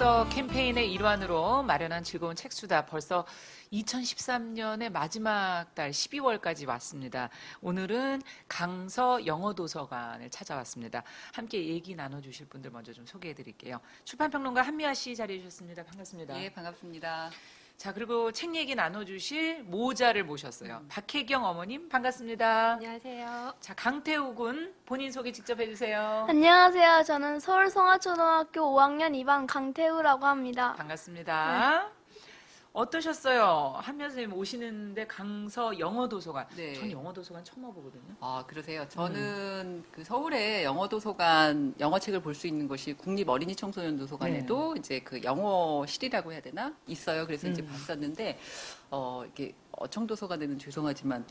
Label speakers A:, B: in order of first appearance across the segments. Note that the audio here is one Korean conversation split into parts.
A: 독서 캠페인의 일환으로 마련한 즐거운 책수다. 벌써 2013년의 마지막 달 12월까지 왔습니다. 오늘은 강서 영어도서관을 찾아왔습니다. 함께 얘기 나눠주실 분들 먼저 좀 소개해드릴게요. 출판평론가 한미아 씨 자리해 주셨습니다. 반갑습니다.
B: 예, 반갑습니다.
A: 자, 그리고 책 얘기 나눠주실 모자를 모셨어요. 박혜경 어머님 반갑습니다.
C: 안녕하세요.
A: 자, 강태우 군 본인 소개 직접 해주세요.
D: 안녕하세요. 저는 서울송화초등학교 5학년 2반 강태우라고 합니다.
A: 반갑습니다. 어떠셨어요? 한미아 선생님 오시는데 강서 영어도서관.
B: 네.
A: 전 영어도서관 처음 와보거든요.
B: 아, 그러세요? 저는 그 서울의 영어도서관, 영어책을 볼 수 있는 곳이 국립어린이청소년도서관에도 이제 그 영어실이라고 해야 되나? 있어요. 그래서 이제 봤었는데, 이게 어청도서관에는 죄송하지만,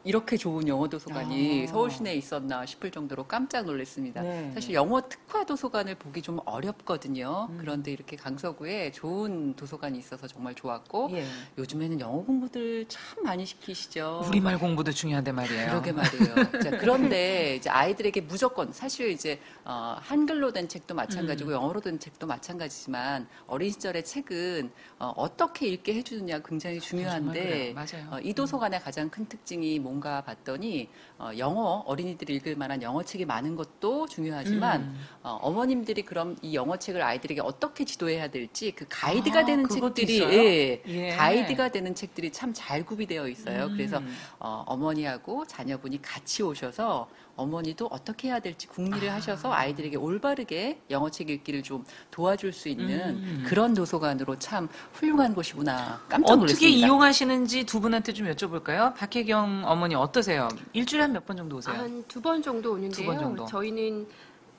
B: 이렇게 좋은 영어 도서관이 서울 시내에 있었나 싶을 정도로 깜짝 놀랐습니다.
A: 네.
B: 사실 영어 특화 도서관을 보기 좀 어렵거든요. 그런데 이렇게 강서구에 좋은 도서관이 있어서 정말 좋았고
A: 예.
B: 요즘에는 영어 공부들 참 많이 시키시죠.
A: 우리말 공부도 중요한데 말이에요.
B: 그러게 말이에요. 자, 그런데 이제 아이들에게 무조건 사실 이제 한글로 된 책도 마찬가지고 영어로 된 책도 마찬가지지만 어린 시절의 책은 어떻게 읽게 해주느냐 굉장히 중요한데
A: 맞아요.
B: 이 도서관의 가장 큰 특징이 뭔가 봤더니 영어 어린이들이 읽을 만한 영어 책이 많은 것도 중요하지만 어머님들이 그럼 이 영어 책을 아이들에게 어떻게 지도해야 될지 그 가이드가 되는 책들이 가이드가 되는 책들이 참 잘 구비되어 있어요. 그래서 어머니하고 자녀분이 같이 오셔서 어머니도 어떻게 해야 될지 궁리를 하셔서 아이들에게 올바르게 영어책 읽기를 좀 도와줄 수 있는 그런 도서관으로 참 훌륭한 곳이구나 깜짝 놀랐습니다.
A: 어떻게 이용하시는지 두 분한테 좀 여쭤볼까요? 박혜경 어머니 어떠세요? 일주일에 한 몇 번 정도 오세요?
C: 한 2번 정도 오는데요.
A: 2번 정도.
C: 저희는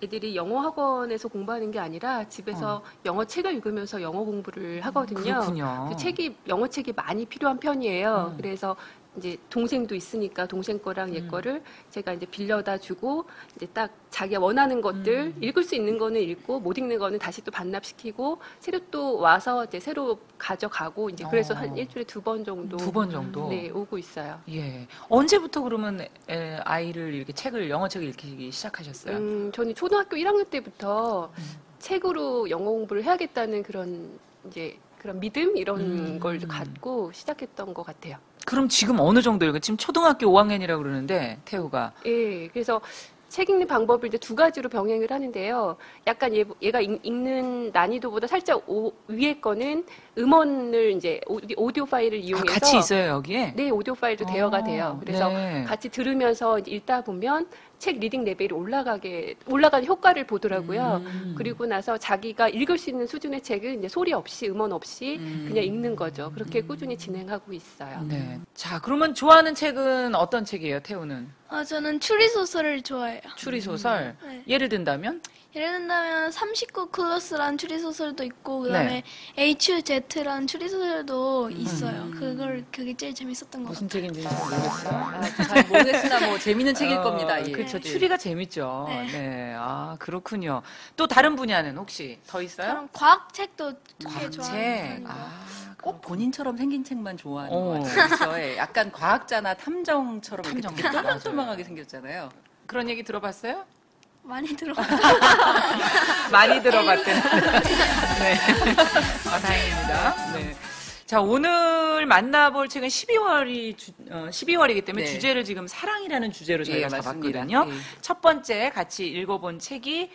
C: 애들이 영어 학원에서 공부하는 게 아니라 집에서 영어 책을 읽으면서 영어 공부를 하거든요.
A: 그렇군요.
C: 영어 책이 많이 필요한 편이에요. 그래서 이제 동생도 있으니까 동생 거랑 얘 거를 제가 이제 빌려다 주고 이제 딱 자기가 원하는 것들 읽을 수 있는 거는 읽고 못 읽는 거는 다시 또 반납시키고 새로 또 와서 이제 새로 가져가고 이제 그래서 한 일주일에 2번 정도
A: 2번 정도?
C: 네, 오고 있어요.
A: 예. 언제부터 그러면 아이를 이렇게 영어책을 읽기 시작하셨어요?
C: 저는 초등학교 1학년 때부터 책으로 영어 공부를 해야겠다는 그런 믿음 이런 걸 갖고 시작했던 것 같아요.
A: 그럼 지금 어느 정도 읽어요? 지금 초등학교 5학년이라고 그러는데 태우가.
C: 예, 그래서 책 읽는 방법을 이제 2가지로 병행을 하는데요. 약간 얘가 읽는 난이도보다 살짝 위에 거는 음원을 이제 오디오 파일을 이용해서
A: 같이 있어요 여기에?
C: 네, 오디오 파일도 대여가 돼요. 그래서 같이 들으면서 이제 읽다 보면 책 리딩 레벨이 올라가는 효과를 보더라고요. 그리고 나서 자기가 읽을 수 있는 수준의 책은 이제 소리 없이 음원 없이 그냥 읽는 거죠. 그렇게 꾸준히 진행하고 있어요.
A: 네. 자, 그러면 좋아하는 책은 어떤 책이에요, 태우는?
D: 저는 추리소설을 좋아해요.
A: 추리소설?
D: 네.
A: 예를 든다면?
D: 예를 든다면 39 클로스라는 추리소설도 있고 그다음에 HUZ라는 추리소설도 있어요. 그게 제일 재밌었던 것 같아요.
A: 무슨 책인지 잘 모르겠어요.
B: 잘 모르겠으나 뭐 재미있는 책일 겁니다. 예.
A: 그렇죠. 추리가 재밌죠.
D: 네.
A: 네. 아, 그렇군요. 또 다른 분야는 혹시 더 있어요?
D: 저는 과학책도 꽤 좋아하는
A: 책.
D: 편이고.
B: 꼭 본인처럼 생긴 책만 좋아하는 것 같아요. 그렇죠? 예, 약간 과학자나 탐정처럼 이렇게 되게 또망또망하게 생겼잖아요.
A: 그런 얘기 들어봤어요?
D: 많이 들어봤어요.
A: 많이 들어봤대요. 네. 아, 다행입니다. 네. 자, 오늘 만나볼 책은 12월이기 때문에
B: 네.
A: 주제를 지금 사랑이라는 주제로 저희가
B: 맞습니다.
A: 잡았거든요.
B: 예.
A: 첫 번째 같이 읽어본 책이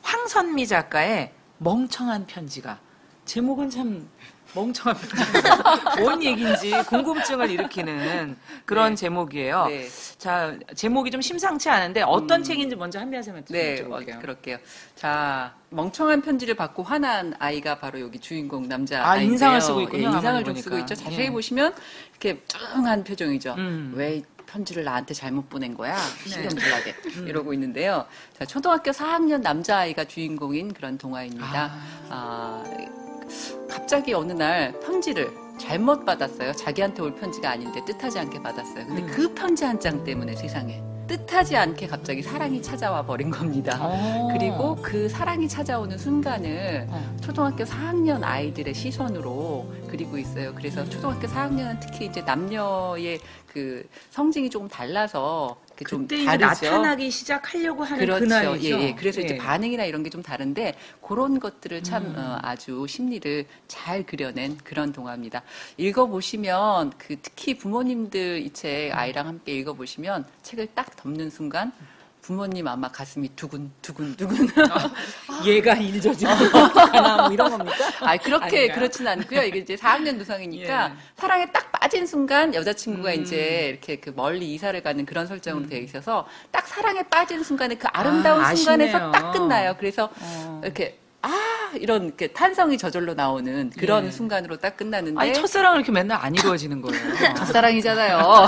A: 황선미 작가의 멍청한 편지가. 제목은 참 멍청한 편지가 뭔 얘기인지 궁금증을 일으키는 그런 제목이에요.
B: 네.
A: 자, 제목이 좀 심상치 않은데 어떤 책인지 먼저 한미아 선생님한테
B: 네,
A: 여쭤볼게요.
B: 그럴게요. 자, 멍청한 편지를 받고 화난 아이가 바로 여기 주인공 남자 아이인데요.
A: 인상을 쓰고 있군요.
B: 예, 인상을 좀
A: 보니까.
B: 쓰고 있죠. 자세히 보시면 이렇게 뚱한 표정이죠.
A: 음.
B: 왜 편지를 나한테 잘못 보낸 거야? 신경질나게 이러고 있는데요. 자, 초등학교 4학년 남자아이가 주인공인 그런 동화입니다. 갑자기 어느 날 편지를 잘못 받았어요. 자기한테 올 편지가 아닌데 뜻하지 않게 받았어요. 근데 그 편지 한 장 때문에 세상에 뜻하지 않게 갑자기 사랑이 찾아와 버린 겁니다. 그리고 그 사랑이 찾아오는 순간을 초등학교 4학년 아이들의 시선으로 그리고 있어요. 그래서 초등학교 4학년은 특히 이제 남녀의 그 성징이 조금 달라서 좀
A: 그때 이제
B: 다르죠.
A: 나타나기 시작하려고 하는
B: 그렇죠.
A: 그 나이죠.
B: 예, 예. 그래서 이제
A: 예.
B: 반응이나 이런 게 좀 다른데 그런 것들을 참 아주 심리를 잘 그려낸 그런 동화입니다. 읽어보시면 특히 부모님들 이 책 아이랑 함께 읽어보시면 책을 딱 덮는 순간 부모님 아마 가슴이 두근두근.
A: 얘가 일 저지르면 어떡하나 뭐 이런 겁니까?
B: 그렇게
A: 아닌가요?
B: 그렇진 않고요. 이게 이제 4학년 노상이니까
A: 예.
B: 사랑에 딱 빠진 순간 여자친구가 이제 이렇게 멀리 이사를 가는 그런 설정으로 되어 있어서 딱 사랑에 빠진 순간에 그 아름다운 순간에서
A: 아쉽네요.
B: 딱 끝나요. 그래서 이렇게 이런 이렇게 탄성이 저절로 나오는 그런
A: 예.
B: 순간으로 딱 끝나는데
A: 아니 첫사랑은 이렇게 맨날 안 이루어지는 거예요.
B: 첫사랑이잖아요.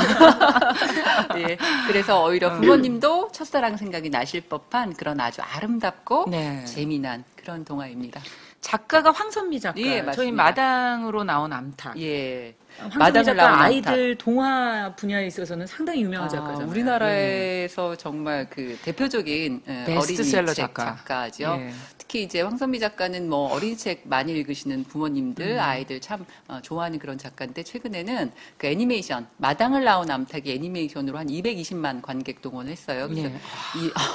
B: 예, 그래서 오히려 부모님도 첫사랑 생각이 나실 법한 그런 아주 아름답고
A: 네.
B: 재미난 그런 동화입니다.
A: 작가가 황선미 작가.
B: 예, 맞습니다.
A: 저희 마당으로 나온 암탉.
B: 예.
A: 황선미
B: 마당을
A: 작가
B: 나온
A: 아이들 동화 분야에 있어서는 상당히 유명한 작가잖아요.
B: 우리나라에서 정말 그 대표적인
A: 베스트셀러
B: 어린이 책
A: 작가.
B: 작가죠.
A: 예.
B: 특히 이제 황선미 작가는 뭐 어린이 책 많이 읽으시는 부모님들, 아이들 참 좋아하는 그런 작가인데 최근에는 그 애니메이션 마당을 나온 암탉이 애니메이션으로 한 220만 관객 동원했어요. 그래서
A: 예.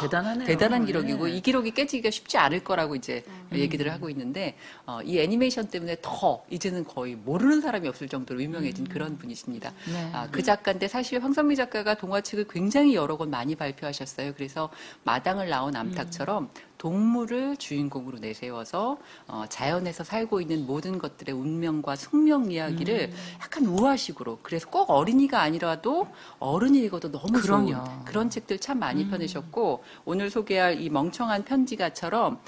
A: 대단하네요.
B: 대단한 기록이고
A: 예.
B: 이 기록이 깨지기가 쉽지 않을 거라고 이제 얘기들을 하고 있는데 이 애니메이션 때문에 더 이제는 거의 모르는 사람이 없을 정도로 유명해진 그런 분이십니다.
A: 네.
B: 그 작가인데 사실 황선미 작가가 동화책을 굉장히 여러 권 많이 발표하셨어요. 그래서 마당을 나온 암탉처럼 동물을 주인공으로 내세워서 자연에서 살고 있는 모든 것들의 운명과 숙명 이야기를 약간 우화식으로 그래서 꼭 어린이가 아니라도 어른이 읽어도 너무 좋은
A: 그럼요.
B: 그런 책들 참 많이 펴내셨고 오늘 소개할 이 멍청한 편지가처럼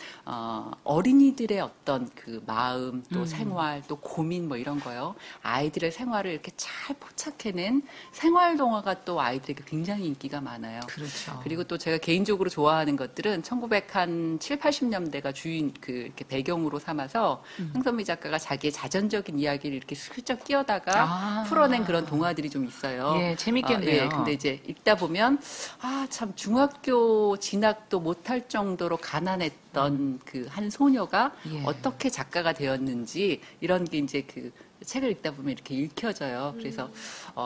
B: 어린이들의 어떤 그 마음 또 생활 또 고민 뭐 이런 거요 아이들의 생활을 이렇게 잘 포착해낸 생활 동화가 또 아이들에게 굉장히 인기가 많아요.
A: 그렇죠.
B: 그리고 또 제가 개인적으로 좋아하는 것들은 1970, 80년대가 주인 이렇게 배경으로 삼아서 황선미 작가가 자기의 자전적인 이야기를 이렇게 슬쩍 끼어다가 풀어낸 그런 동화들이 좀 있어요.
A: 예, 재밌겠네요.
B: 예, 근데 이제 읽다 보면 참 중학교 진학도 못할 정도로 가난했던 그 한 소녀가
A: 예.
B: 어떻게 작가가 되었는지 이런 게 이제 책을 읽다 보면 이렇게 읽혀져요. 그래서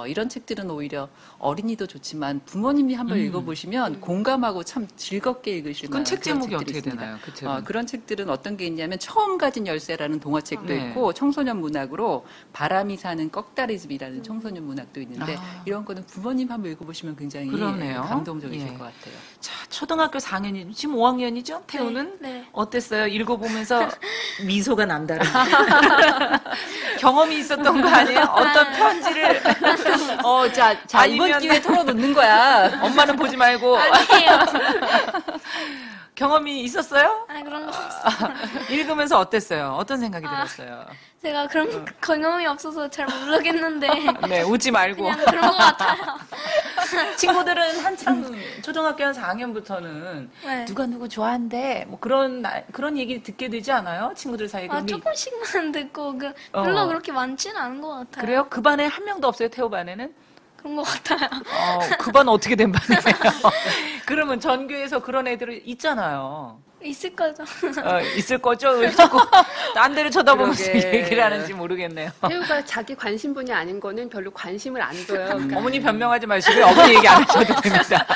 B: 이런 책들은 오히려 어린이도 좋지만 부모님이 한번 읽어보시면 공감하고 참 즐겁게 읽으실
A: 그건
B: 만한
A: 책
B: 그런
A: 제목이
B: 책들이
A: 어떻게
B: 있습니다.
A: 되나요? 그 책은?
B: 그런 책들은 어떤 게 있냐면 처음 가진 열쇠라는 동화책도
A: 네.
B: 있고 청소년 문학으로 바람이 사는 꺽다리집이라는 청소년 문학도 있는데 이런 거는 부모님 한번 읽어보시면 굉장히
A: 그러네요.
B: 감동적이실
A: 예.
B: 것 같아요.
A: 자, 초등학교 4학년이 지금 5학년이죠? 태우는
D: 네.
A: 어땠어요? 읽어보면서 미소가 남다른 경험이 있었던 거 아니에요? 어떤 편지를
B: 자 이번
A: 아니면-
B: 기회에 털어놓는 거야.
A: 엄마는 보지 말고
D: 아니에요.
A: 경험이 있었어요?
D: 그런 거 없어요.
A: 읽으면서 어땠어요? 어떤 생각이 들었어요?
D: 제가 그런 경험이 없어서 잘 모르겠는데
A: 네, 웃지 말고.
D: 그냥 그런 것 같아요.
A: 친구들은 한참 초등학교 한 4학년부터는
D: 네.
A: 누가 누구 좋아한대 뭐 그런 얘기 듣게 되지 않아요? 친구들 사이에. 근데
D: 조금씩만 듣고 별로 그렇게 많지는 않은 것 같아요.
A: 그래요? 그 반에 한 명도 없어요? 태호 반에는?
D: 그런 것 같아요.
A: 그 반 어떻게 된 반이에요? 그러면 전교에서 그런 애들이 있잖아요.
D: 있을 거죠.
A: 있을 거죠? 왜 자꾸 딴 데를 쳐다보면서
B: 그러게.
A: 얘기를 하는지 모르겠네요.
C: 태우가 자기 관심 분야 아닌 거는 별로 관심을 안 둬요. 그러니까
A: 어머니 변명하지 마시고요. 어머니 얘기 안 하셔도 됩니다.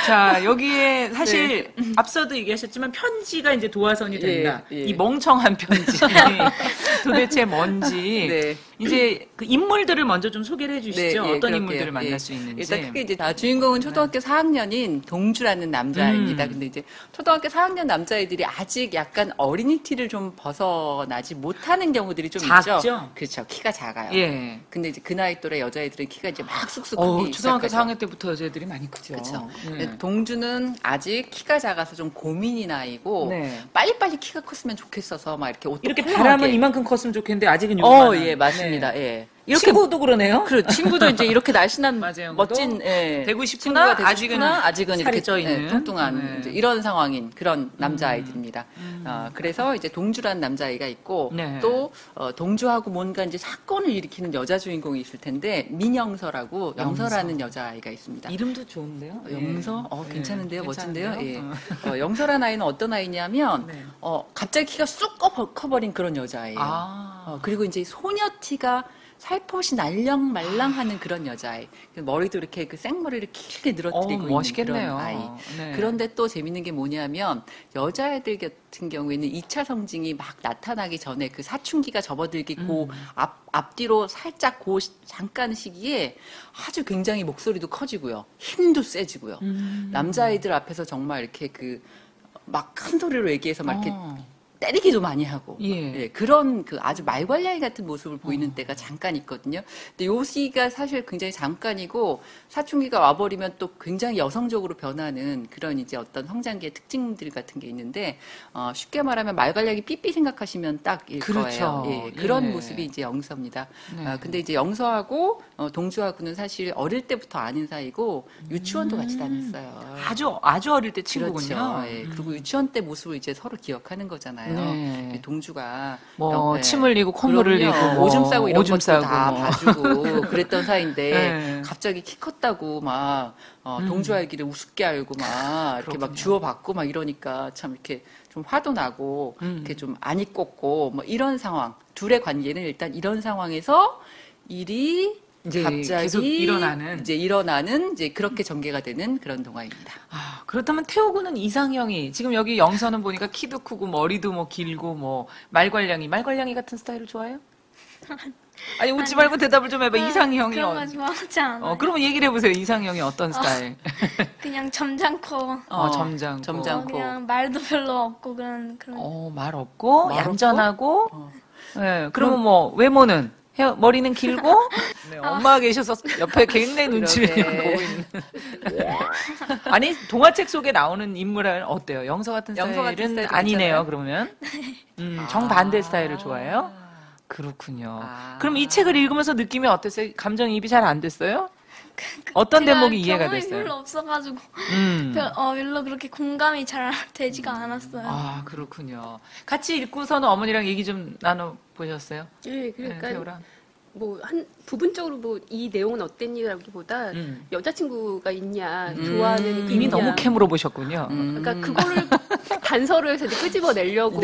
A: 자, 여기에 사실 앞서도 얘기하셨지만 편지가 이제 도화선이 된다.
B: 예, 예.
A: 이 멍청한 편지. 도대체 뭔지.
B: 네.
A: 이제 그 인물들을 먼저 좀 소개를 해 주시죠.
B: 네, 예,
A: 어떤
B: 그럴게요.
A: 인물들을 만날
B: 예.
A: 수 있는지.
B: 일단 크게 이제 주인공은 초등학교 4학년인 동주라는 남자입니다. 근데 이제 초등학교 4학년 남자애들이 아직 약간 어린이 티를 좀 벗어나지 못하는 경우들이 좀
A: 작죠?
B: 있죠. 그렇죠. 키가 작아요.
A: 예.
B: 근데 이제 그 나이 또래 여자애들은 키가 이제 막 쑥쑥
A: 어,
B: 크기
A: 초등학교
B: 시작하죠.
A: 4학년 때부터 여자애들이 많이 크죠.
B: 그렇죠.
A: 예.
B: 동주는 아직 키가 작아서 좀 고민이 나이고
A: 네.
B: 빨리빨리 키가 컸으면 좋겠어서 막 이렇게 옷도
A: 이렇게
B: 훌륭하게.
A: 바람은 이만큼 컸으면 좋겠는데 아직은 요만한.
B: 예, 맞습니다.
A: 네.
B: 예.
A: 친구도 그러네요.
B: 친구도 이제 이렇게 날씬한
A: 맞아요.
B: 멋진
A: 되고 싶으나
B: 친구가 되고
A: 아직은
B: 싶으나 아직은
A: 살이
B: 이렇게
A: 쪄 있는.
B: 뚱뚱한
A: 네.
B: 이제 이런 상황인 그런 남자아이들입니다. 그래서 이제 동주라는 남자아이가 있고
A: 네.
B: 또 동주하고 뭔가 이제 사건을 일으키는 여자 주인공이 있을 텐데 민영서라고 영서라는 여자아이가 있습니다.
A: 이름도 좋은데요.
B: 영서?
A: 예.
B: 괜찮은데요?
A: 예,
B: 멋진데요?
A: 괜찮은데요?
B: 예. 영서라는 아이는 어떤 아이냐면,
A: 네.
B: 갑자기 키가 쑥 커버린 그런 여자아이예요. 그리고 이제 소녀티가 살포시 날랑말랑하는 그런 여자아이. 머리도 이렇게 그 생머리를 길게 늘어뜨리고 있는
A: 멋있겠네요.
B: 그런 아이.
A: 네.
B: 그런데 또 재밌는 게 뭐냐면 여자애들 같은 경우에는 2차 성징이 막 나타나기 전에 그 사춘기가 접어들기 앞뒤로 살짝 잠깐 시기에 아주 굉장히 목소리도 커지고요. 힘도 세지고요. 남자아이들 앞에서 정말 이렇게 막 큰 소리로 얘기해서 막 이렇게 때리기도 많이 하고
A: 예.
B: 그런 아주 말괄량이 같은 모습을 보이는 때가 잠깐 있거든요. 근데 요 시기가 사실 굉장히 잠깐이고 사춘기가 와버리면 또 굉장히 여성적으로 변하는 그런 이제 어떤 성장기의 특징들 같은 게 있는데 쉽게 말하면 말괄량이 삐삐 생각하시면 딱일
A: 그렇죠.
B: 거예요. 예, 그런
A: 예.
B: 모습이 이제 영서입니다.
A: 네.
B: 근데 이제 영서하고 동주하고는 사실 어릴 때부터 아는 사이고 유치원도 같이 다녔어요.
A: 아주 어릴 때 친구군요.
B: 그렇죠. 예. 그리고 유치원 때 모습을 이제 서로 기억하는 거잖아요.
A: 네.
B: 동주가
A: 뭐
B: 네.
A: 침 흘리고 콧물 흘리고
B: 그럼요.
A: 뭐
B: 오줌 싸고 이런
A: 오줌
B: 것도
A: 싸고
B: 다
A: 뭐.
B: 봐주고 그랬던 사이인데
A: 네.
B: 갑자기 키 컸다고 막 동주 알기를 우습게 알고 막 이렇게 막
A: 그렇군요.
B: 주워받고 막 이러니까 참 이렇게 좀 화도 나고 이렇게 좀 안이 꽂고 뭐 이런 상황. 둘의 관계는 일단 이런 상황에서 일이
A: 이제
B: 갑자기
A: 계속 일어나는.
B: 이제 그렇게 전개가 되는 그런 동화입니다.
A: 그렇다면 태호군은 이상형이 지금 여기 영서는 보니까 키도 크고 머리도 뭐 길고 뭐 말괄량이 같은 스타일을 좋아해요? 아니 웃지 말고 대답을 좀 해봐. 이상형이
D: 그런 거 좋아하지 않아요.
A: 그러면 얘기를 해보세요. 이상형이 어떤 스타일?
D: 그냥 점잖고
A: 점잖고.
B: 점잖고.
D: 그냥 말도 별로 없고 그런
A: 말 없고
B: 말
A: 얌전하고.
B: 어.
A: 네, 그러면 뭐 외모는 머리는 길고. 네, 엄마가 계셔서 옆에 굉장히 눈치를
B: 그러게.
A: 보고 있는. 아니 동화책 속에 나오는 인물은 어때요? 영서 같은
B: 영서 같은
A: 스타일은
B: 스타일도
A: 아니네요.
B: 괜찮아요?
A: 그러면 정반대 스타일을 좋아해요? 그렇군요.
B: 아.
A: 그럼 이 책을 읽으면서 느낌이 어땠어요? 감정이입이 잘 안 됐어요? 어떤
D: 제가
A: 대목이 이해가
D: 경험이
A: 됐어요?
D: 별로 없어가지고
A: 음.
D: 별로 그렇게 공감이 잘 되지가 않았어요.
A: 그렇군요. 같이 읽고서는 어머니랑 얘기 좀 나눠 보셨어요?
C: 예, 그러니까
A: 태호랑.
C: 뭐 한 부분적으로 뭐 이 내용은 어땠니라기보다 여자친구가 있냐, 좋아하는 게
A: 이미
C: 있냐.
A: 너무 캠으로 보셨군요.
C: 그러니까 그거를 단서를 해서 이제 끄집어내려고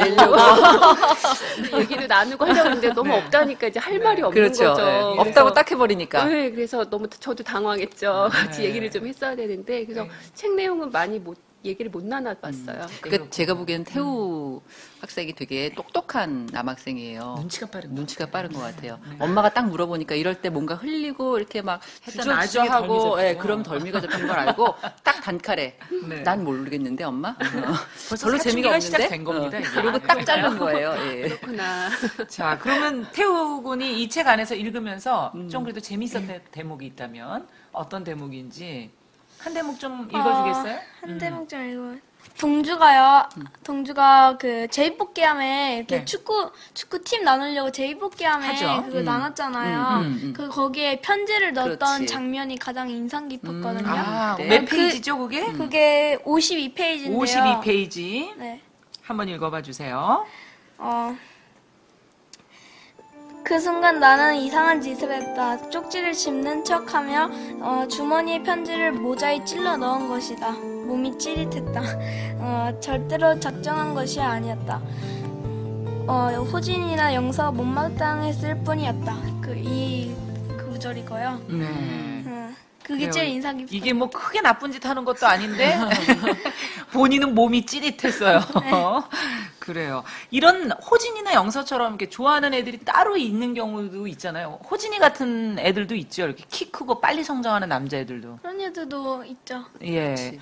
C: 얘기를 나누고 하려고 했는데 너무 없다니까 이제 할 말이 없는
B: 그렇죠.
C: 거죠.
B: 예.
C: 그래서
B: 없다고 딱 해버리니까.
C: 네, 그래서 너무 저도 당황했죠. 같이
A: 네.
C: 얘기를 좀 했어야 되는데 그래서 책 내용은 많이 얘기를 못 나눠봤어요.
B: 그러니까 제가 보기엔 태우 학생이 되게 똑똑한 남학생이에요.
A: 눈치가 빠른
B: 것 같아요. 엄마가 딱 물어보니까 이럴 때 뭔가 흘리고 이렇게 막
A: 했다 나중에
B: 주저주저하고
A: 덜미 잡히고.
B: 그럼 덜미가 잡힌 걸 알고 딱 단칼에
A: 네.
B: 난 모르겠는데 엄마?
A: 벌써
B: 별로
A: 사춘기가
B: 재미가 없는데?
A: 시작된 겁니다, 이게.
B: 그리고 딱 자른 거예요. 예.
C: 그렇구나.
A: 자, 그러면 태우 군이 이 책 안에서 읽으면서 좀 그래도 재밌었던 대목이 있다면 어떤 대목인지 한 대목 좀 읽어주겠어요?
D: 한 대목 좀 읽어요. 동주가 그 제비뽑기함에 이렇게
A: 네.
D: 축구팀 나누려고 제비뽑기함에
A: 하죠.
D: 그거 나눴잖아요. 그 거기에 편지를 넣었던
B: 그렇지.
D: 장면이 가장 인상 깊었거든요.
B: 네.
A: 몇 페이지죠, 그게?
D: 그게 52페이지인데요.
A: 52페이지.
D: 네.
A: 한번 읽어봐 주세요.
D: 그 순간 나는 이상한 짓을 했다. 쪽지를 씹는 척하며 주머니에 편지를 모자에 찔러 넣은 것이다. 몸이 찌릿했다. 절대로 작정한 것이 아니었다. 호진이나 영서가 못마땅했을 뿐이었다. 이 구절이고요.
A: 네.
D: 그게
A: 그래요.
D: 제일 인상 깊어요.
A: 이게 뭐 크게 나쁜 짓 하는 것도 아닌데 본인은 몸이 찌릿했어요. 그래요. 이런 호진이나 영서처럼 이렇게 좋아하는 애들이 따로 있는 경우도 있잖아요. 호진이 같은 애들도 있죠. 이렇게 키 크고 빨리 성장하는 남자애들도.
D: 그런 애들도 있죠.
A: 예.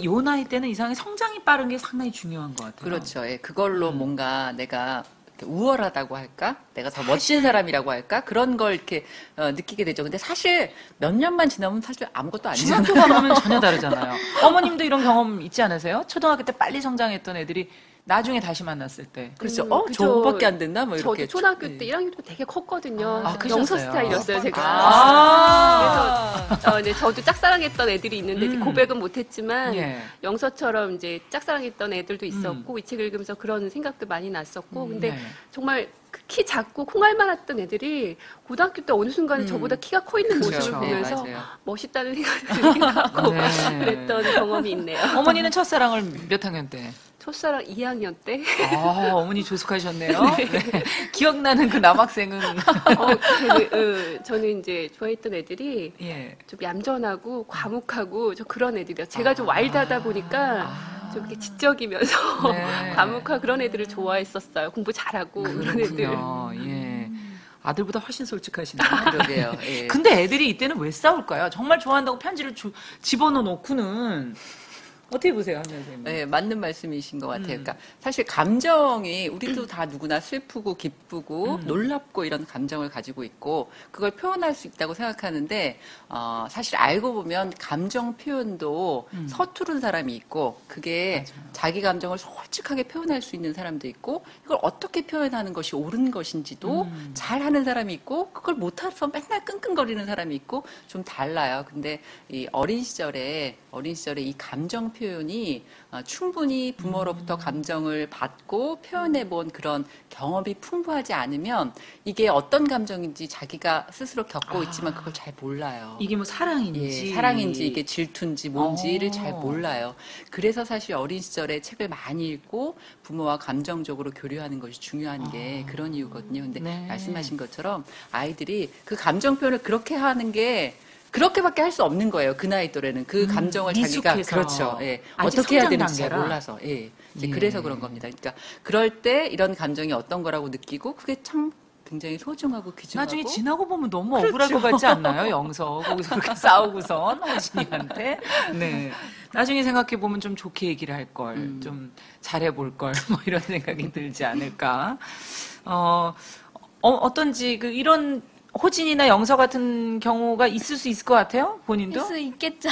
A: 요 나이 때는 이상하게 성장이 빠른 게 상당히 중요한 것 같아요.
B: 그렇죠. 예. 그걸로 뭔가 내가 이렇게 우월하다고 할까? 내가 더 멋진 사람이라고 할까? 그런 걸 이렇게 느끼게 되죠. 근데 사실 몇 년만 지나면 사실 아무것도 아니잖아요.
A: 중학교 가면 전혀 다르잖아요. 어머님도 이런 경험 있지 않으세요? 초등학교 때 빨리 성장했던 애들이 나중에 다시 만났을 때.
B: 그렇죠.
C: 그죠.
B: 저거밖에 안 됐나? 뭐 이렇게.
C: 저도 초등학교 때 1학년 때 되게 컸거든요.
A: 크셨어요.
C: 영서 스타일이었어요, 제가. 그래서 네, 저도 짝사랑했던 애들이 있는데 고백은 못했지만
A: 예.
C: 영서처럼 이제 짝사랑했던 애들도 있었고 이 책 읽으면서 그런 생각도 많이 났었고 근데
A: 네.
C: 정말 키 작고 콩알만 했던 애들이 고등학교 때 어느 순간에 저보다 키가 커 있는
A: 그렇죠.
C: 모습을 보면서
B: 네, 맞아요.
C: 멋있다는 생각이 들기도 하고
A: 네.
C: 그랬던 경험이 있네요.
A: 어머니는 첫사랑을 몇 학년 때?
C: 첫사랑 2학년 때.
A: 아, 어머니 조숙하셨네요. 네. 기억나는 그 남학생은
C: 저는 이제 좋아했던 애들이
A: 예.
C: 좀 얌전하고 과묵하고 저 그런 애들이요. 제가 좀 와일드하다 보니까 좀 이렇게 지적이면서
A: 네.
C: 과묵한 그런 애들을 좋아했었어요. 공부 잘하고 그런 애들.
A: 그렇군요. 예. 아들보다 훨씬 솔직하시네요.
B: 그러게요. 예.
A: 근데 애들이 이때는 왜 싸울까요? 정말 좋아한다고 편지를 집어넣어 놓고는 어떻게 보세요, 한명 선생님?
B: 네, 맞는 말씀이신 것 같아요. 그러니까 사실 감정이 우리도 다 누구나 슬프고 기쁘고 놀랍고 이런 감정을 가지고 있고 그걸 표현할 수 있다고 생각하는데 사실 알고 보면 감정 표현도 서투른 사람이 있고 그게
A: 맞아요.
B: 자기 감정을 솔직하게 표현할 수 있는 사람도 있고 이걸 어떻게 표현하는 것이 옳은 것인지도 잘하는 사람이 있고 그걸 못해서 맨날 끙끙거리는 사람이 있고 좀 달라요. 근데 이 어린 시절에 이 감정 표현이 충분히 부모로부터 감정을 받고 표현해본 그런 경험이 풍부하지 않으면 이게 어떤 감정인지 자기가 스스로 겪고 있지만 그걸 잘 몰라요.
A: 이게 뭐 사랑인지
B: 예, 사랑인지 이게 질투인지 뭔지를 잘
A: 어.
B: 몰라요. 그래서 사실 어린 시절에 책을 많이 읽고 부모와 감정적으로 교류하는 것이 중요한 게 그런 이유거든요. 근데
A: 네.
B: 말씀하신 것처럼 아이들이 그 감정 표현을 그렇게 하는 게 그렇게밖에 할 수 없는 거예요. 그 나이 또래는 그 감정을 자기가
A: 미숙해서.
B: 그렇죠. 예.
A: 아직
B: 어떻게 해야
A: 성장
B: 되는지 잘
A: 단계라.
B: 몰라서. 예. 이제
A: 예.
B: 그래서 그런 겁니다. 그러니까 그럴 때 이런 감정이 어떤 거라고 느끼고 그게 참 굉장히 소중하고 귀중하고
A: 나중에 지나고 보면 너무 억울할 것 같지 않나요? 영서 거기서 그렇게 싸우고선 어머니한테. 네. 나중에 생각해 보면 좀 좋게 얘기를 할 걸, 좀 잘해 볼 걸, 뭐 이런 생각이 들지 않을까. 어떤지 그 이런 호진이나 영서 같은 경우가 있을 수 있을 것 같아요? 본인도?
D: 있을 수 있겠죠.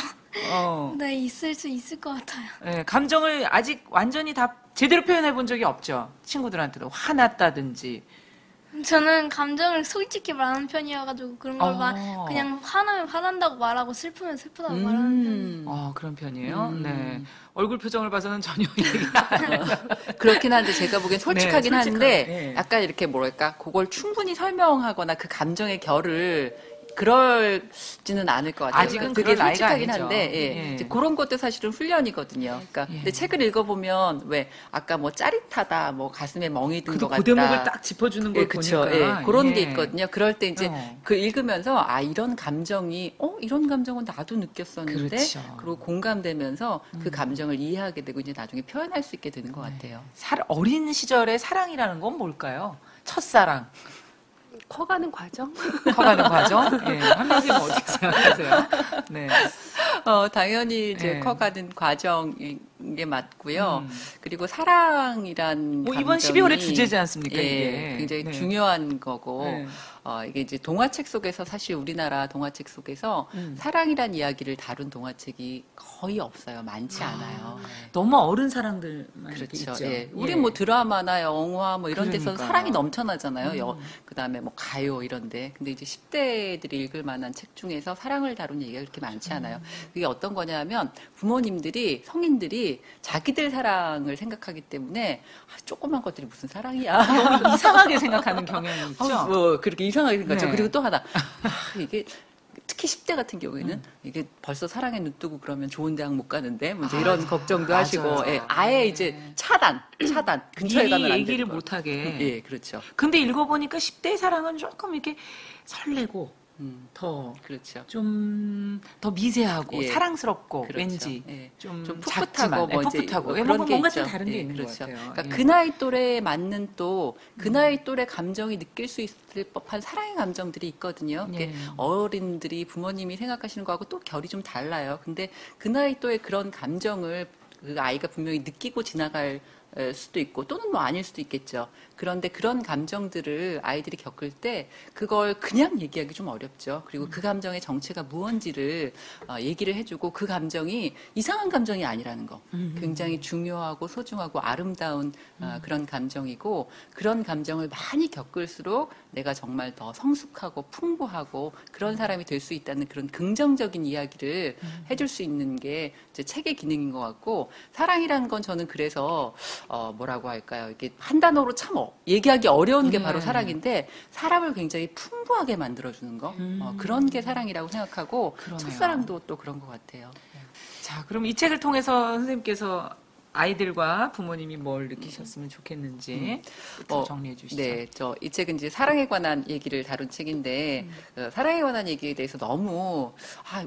A: 어.
D: 네, 있을 수 있을 것 같아요.
A: 네, 감정을 아직 완전히 다 제대로 표현해 본 적이 없죠. 친구들한테도 화났다든지.
D: 저는 감정을 솔직히 말하는 편이어가지고 그런 걸 그냥 화나면 화난다고 말하고 슬프면 슬프다고 말하는 편이에요.
A: 그런 편이에요. 네. 얼굴 표정을 봐서는 전혀 얘기가 안 해요.
B: 그렇긴 한데 제가 보기엔 솔직하긴
A: 네,
B: 한데
A: 예.
B: 약간 이렇게 뭐랄까 그걸 충분히 설명하거나 그 감정의 결을 그럴지는 않을 것 같아요.
A: 아직은
B: 그게
A: 그럴 나이가
B: 솔직하긴
A: 아니죠.
B: 한데
A: 예.
B: 이제 그런 것도 사실은 훈련이거든요. 그러니까
A: 예.
B: 근데 책을 읽어보면 왜 아까 뭐 짜릿하다, 뭐 가슴에 멍이 든
A: 그래도
B: 것 같다.
A: 그 대목을 딱 짚어주는 걸
B: 예, 그쵸.
A: 보니까.
B: 예, 그런 게
A: 예.
B: 있거든요. 그럴 때 이제
A: 어.
B: 그 읽으면서 이런 감정이 이런 감정은 나도 느꼈었는데
A: 그렇죠.
B: 그리고 공감되면서 그 감정을 이해하게 되고 이제 나중에 표현할 수 있게 되는 것 같아요.
A: 어린 시절의 사랑이라는 건 뭘까요? 첫사랑.
C: 커가는 과정?
A: 커가는 과정? 예. 한명님 어떻게 생각하세요? 네.
B: 당연히 이제
A: 네.
B: 커가는 과정인 게 맞고요. 그리고 사랑이란
A: 뭐 이번
B: 감정이
A: 12월의 주제지 않습니까,
B: 예,
A: 이게?
B: 굉장히
A: 네.
B: 중요한 거고
A: 네.
B: 이게 이제 동화책 속에서 사실 우리나라 동화책 속에서 사랑이란 이야기를 다룬 동화책이 거의 없어요. 많지 않아요.
A: 너무 어른 사랑들만 이렇게
B: 그렇죠.
A: 있죠.
B: 예. 우리 뭐 드라마나 영화 뭐 이런 데서
A: 그러니까요.
B: 사랑이 넘쳐나잖아요. 그다음에 뭐 가요 이런데. 근데 이제 10대들이 읽을 만한 책 중에서 사랑을 다룬 얘기가 그렇게 많지 않아요. 그게 어떤 거냐면 부모님들이 성인들이 자기들 사랑을 생각하기 때문에 조그만 것들이 무슨 사랑이야.
A: 너무 이상하게 생각하는 경향이 있죠.
B: 뭐 그렇게 이상하게 생각하죠.
A: 네.
B: 그리고 또 하나 이게 특히 10대 같은 경우에는 이게 벌써 사랑에 눈뜨고 그러면 좋은 대학 못 가는데 뭐 이제 이런 걱정도
A: 맞아요.
B: 하시고 아예 이제 차단 근처에 가면
A: 미리
B: 안
A: 얘기를
B: 되는 거.
A: 못하게.
B: 예, 그렇죠.
A: 근데 읽어보니까 10대 사랑은 조금 이렇게 설레고 더
B: 그렇죠.
A: 좀 더 미세하고
B: 예.
A: 사랑스럽고
B: 그렇죠.
A: 왠지
B: 예.
A: 좀
B: 풋풋하고
A: 작지만,
B: 뭐 이제
A: 풋풋하고 예,
B: 그런 게
A: 뭔가
B: 있죠.
A: 좀 다른 게
B: 예,
A: 있는
B: 그렇죠.
A: 것 같아요.
B: 그러니까
A: 예.
B: 그 나이 또래에 맞는 또 그 나이 또래 감정이 느낄 수 있을 법한 사랑의 감정들이 있거든요.
A: 예.
B: 그게 어른들이 부모님이 생각하시는 거하고 또 결이 좀 달라요. 근데 그 나이 또래 그런 감정을 그 아이가 분명히 느끼고 지나갈 수도 있고 또는 뭐 아닐 수도 있겠죠. 그런데 그런 감정들을 아이들이 겪을 때 그걸 그냥 얘기하기 좀 어렵죠. 그리고 그 감정의 정체가 무언지를 얘기를 해주고 그 감정이 이상한 감정이 아니라는 거. 굉장히 중요하고 소중하고 아름다운 그런 감정이고 그런 감정을 많이 겪을수록 내가 정말 더 성숙하고 풍부하고 그런 사람이 될 수 있다는 그런 긍정적인 이야기를 해줄 수 있는 게 이제 책의 기능인 것 같고 사랑이라는 건 저는 그래서 뭐라고 할까요? 이게 한 단어로 참 얘기하기 어려운 게 바로 사랑인데 사람을 굉장히 풍부하게 만들어주는 거 그런 게 사랑이라고 생각하고
A: 그러네요.
B: 첫사랑도 또 그런 것 같아요.
A: 자, 그럼 이 책을 통해서 선생님께서 아이들과 부모님이 뭘 느끼셨으면 좋겠는지 정리해 주시죠.
B: 네, 이 책은 이제 사랑에 관한 얘기를 다룬 책인데 사랑에 관한 얘기에 대해서 너무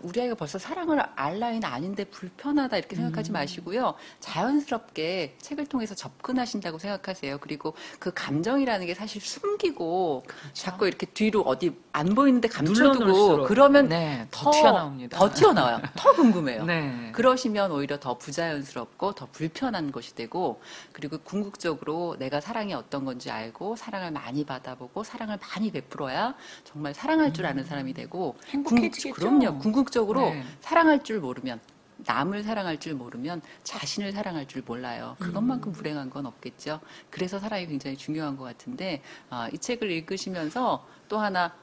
B: 우리 아이가 벌써 사랑을 알 나이는 아닌데 불편하다 이렇게 생각하지 마시고요. 자연스럽게 책을 통해서 접근하신다고 생각하세요. 그리고 그 감정이라는 게 사실 숨기고 자꾸 이렇게 뒤로 어디 안 보이는데 감춰두고
A: 눌러놓을수록.
B: 그러면
A: 네, 더 튀어나옵니다.
B: 더 튀어나와요. 더 궁금해요.
A: 네.
B: 그러시면 오히려 더 부자연스럽고 더 불편한 것이 되고 그리고 궁극적으로 내가 사랑이 어떤 건지 알고 사랑을 많이 받아보고 사랑을 많이 베풀어야 정말 사랑할 줄 아는 사람이 되고
A: 행복해지겠죠.
B: 그럼요. 궁극적으로
A: 네.
B: 사랑할 줄 모르면 남을 사랑할 줄 모르면 자신을 사랑할 줄 몰라요. 그것만큼 불행한 건 없겠죠. 그래서 사랑이 굉장히 중요한 것 같은데 이 책을 읽으시면서 또 하나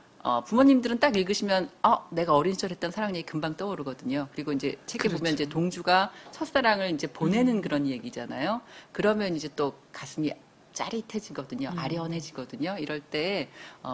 B: 부모님들은 딱 읽으시면 내가 어린 시절 했던 사랑 얘기 금방 떠오르거든요. 그리고 이제 책에 보면 이제 동주가 첫사랑을 이제 보내는 그런 얘기잖아요. 그러면 이제 또 가슴이 짜릿해지거든요. 아련해지거든요. 이럴 때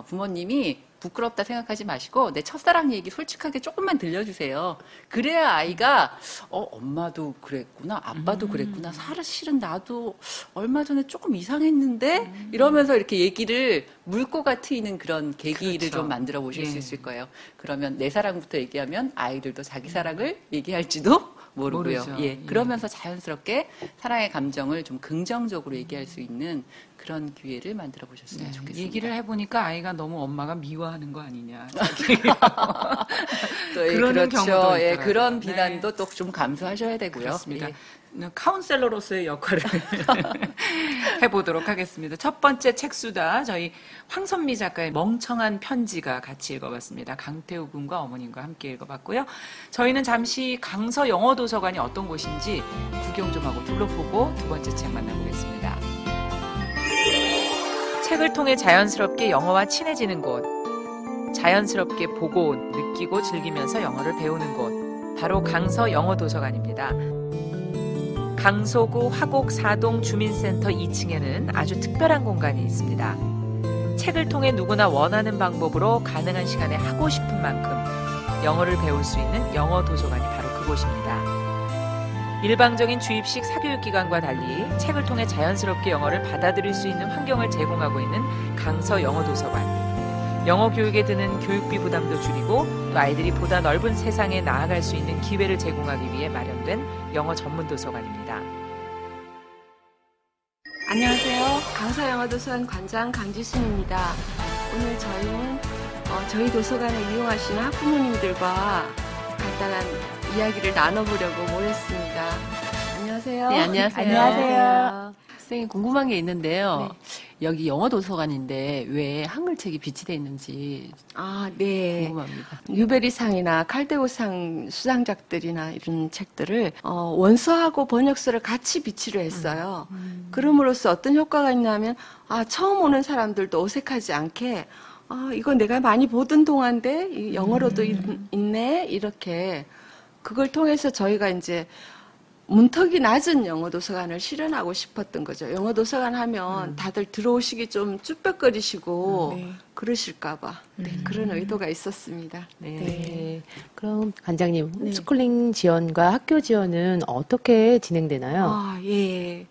B: 부모님이 부끄럽다 생각하지 마시고 내 첫사랑 얘기 솔직하게 조금만 들려주세요. 그래야 아이가 엄마도 그랬구나, 아빠도 그랬구나, 사실은 나도 얼마 전에 조금 이상했는데 이러면서 이렇게 얘기를 물고가 트이는 그런 계기를
A: 그렇죠.
B: 좀 만들어 보실 수 있을 거예요. 그러면 내 사랑부터 얘기하면 아이들도 자기 사랑을 얘기할지도 모르고요.
A: 모르죠.
B: 예, 그러면서 자연스럽게 사랑의 감정을 좀 긍정적으로 얘기할 수 있는 그런 기회를 만들어 보셨으면 좋겠습니다.
A: 얘기를 해보니까 아이가 너무 엄마가 미워하는 거 아니냐.
B: 또, 예,
A: 그러는
B: 그렇죠.
A: 경우도
B: 예,
A: 있더라고요.
B: 그런 비난도 또 좀 감수하셔야 되고요.
A: 그렇습니다.
B: 예.
A: 카운셀러로서의 역할을 해보도록 하겠습니다. 첫 번째 책수다. 저희 황선미 작가의 멍청한 편지가 같이 읽어봤습니다. 강태우 군과 어머님과 함께 읽어봤고요. 저희는 잠시 강서 영어도서관이 어떤 곳인지 구경 좀 하고 둘러보고 두 번째 책 만나보겠습니다. 책을 통해 자연스럽게 영어와 친해지는 곳, 자연스럽게 보고 느끼고 즐기면서 영어를 배우는 곳, 바로 강서 영어도서관입니다. 강서구 화곡 사동 주민센터 2층에는 아주 특별한 공간이 있습니다. 책을 통해 누구나 원하는 방법으로 가능한 시간에 하고 싶은 만큼 영어를 배울 수 있는 영어도서관이 바로 그곳입니다. 일방적인 주입식 사교육기관과 달리 책을 통해 자연스럽게 영어를 받아들일 수 있는 환경을 제공하고 있는 강서 영어도서관. 영어 교육에 드는 교육비 부담도 줄이고 또 아이들이 보다 넓은 세상에 나아갈 수 있는 기회를 제공하기 위해 마련된 영어 전문 도서관입니다.
C: 안녕하세요. 강서 영어도서관 관장 강지순입니다. 오늘 저희는 저희 도서관을 이용하시는 학부모님들과 간단한 이야기를 나눠보려고 모였습니다. 안녕하세요.
B: 네, 안녕하세요.
E: 안녕하세요.
B: 선생님 궁금한 게 있는데요.
C: 네.
B: 여기 영어 도서관인데 왜 한글책이 비치되어 있는지
C: 네.
B: 궁금합니다.
C: 뉴베리상이나 칼데고상 수상작들이나 이런 책들을 원서하고 번역서를 같이 비치를 했어요. 그럼으로써 어떤 효과가 있냐면 처음 오는 사람들도 어색하지 않게 이거 내가 많이 보던 동화인데 이 영어로도 있네 이렇게 그걸 통해서 저희가 이제 문턱이 낮은 영어도서관을 실현하고 싶었던 거죠. 영어도서관 하면 다들 들어오시기 좀 쭈뼛거리시고
E: 네.
C: 그러실까봐 그런 의도가 있었습니다.
E: 네. 그럼 관장님,
C: 네.
E: 홈스쿨링 지원과 학교 지원은 어떻게 진행되나요?
C: 예.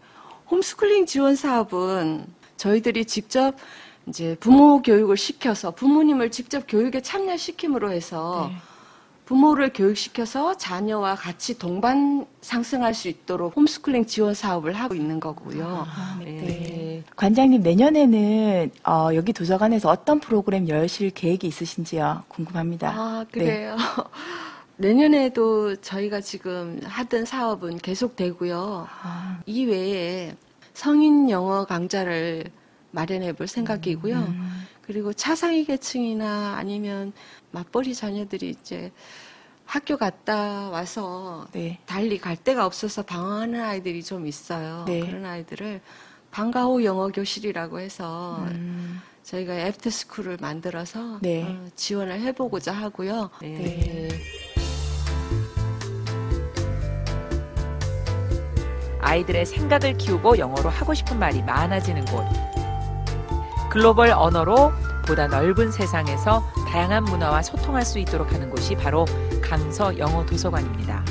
C: 홈스쿨링 지원 사업은 저희들이 직접 이제 부모 교육을 시켜서 부모님을 직접 교육에 참여시킴으로 해서
E: 네.
C: 부모를 교육시켜서 자녀와 같이 동반 상승할 수 있도록 홈스쿨링 지원 사업을 하고 있는 거고요.
E: 네.
F: 관장님, 내년에는 여기 도서관에서 어떤 프로그램 여실 계획이 있으신지요? 궁금합니다.
C: 그래요. 내년에도 저희가 지금 하던 사업은 계속되고요. 이외에 성인 영어 강좌를 마련해 볼 생각이고요. 그리고 차상위 계층이나 아니면 맞벌이 자녀들이 이제 학교 갔다 와서
F: 네.
C: 달리 갈 데가 없어서 방황하는 아이들이 좀 있어요.
F: 네.
C: 그런 아이들을 방과 후 영어 교실이라고 해서 저희가 애프터스쿨을 만들어서
F: 네.
C: 지원을 해보고자 하고요.
E: 네.
A: 아이들의 생각을 키우고 영어로 하고 싶은 말이 많아지는 곳. 글로벌 언어로 보다 넓은 세상에서 다양한 문화와 소통할 수 있도록 하는 곳이 바로 강서 영어 도서관입니다.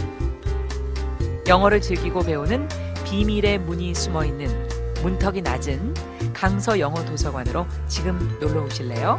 A: 영어를 즐기고 배우는 비밀의 문이 숨어 있는 문턱이 낮은 강서 영어 도서관으로 지금 놀러 오실래요?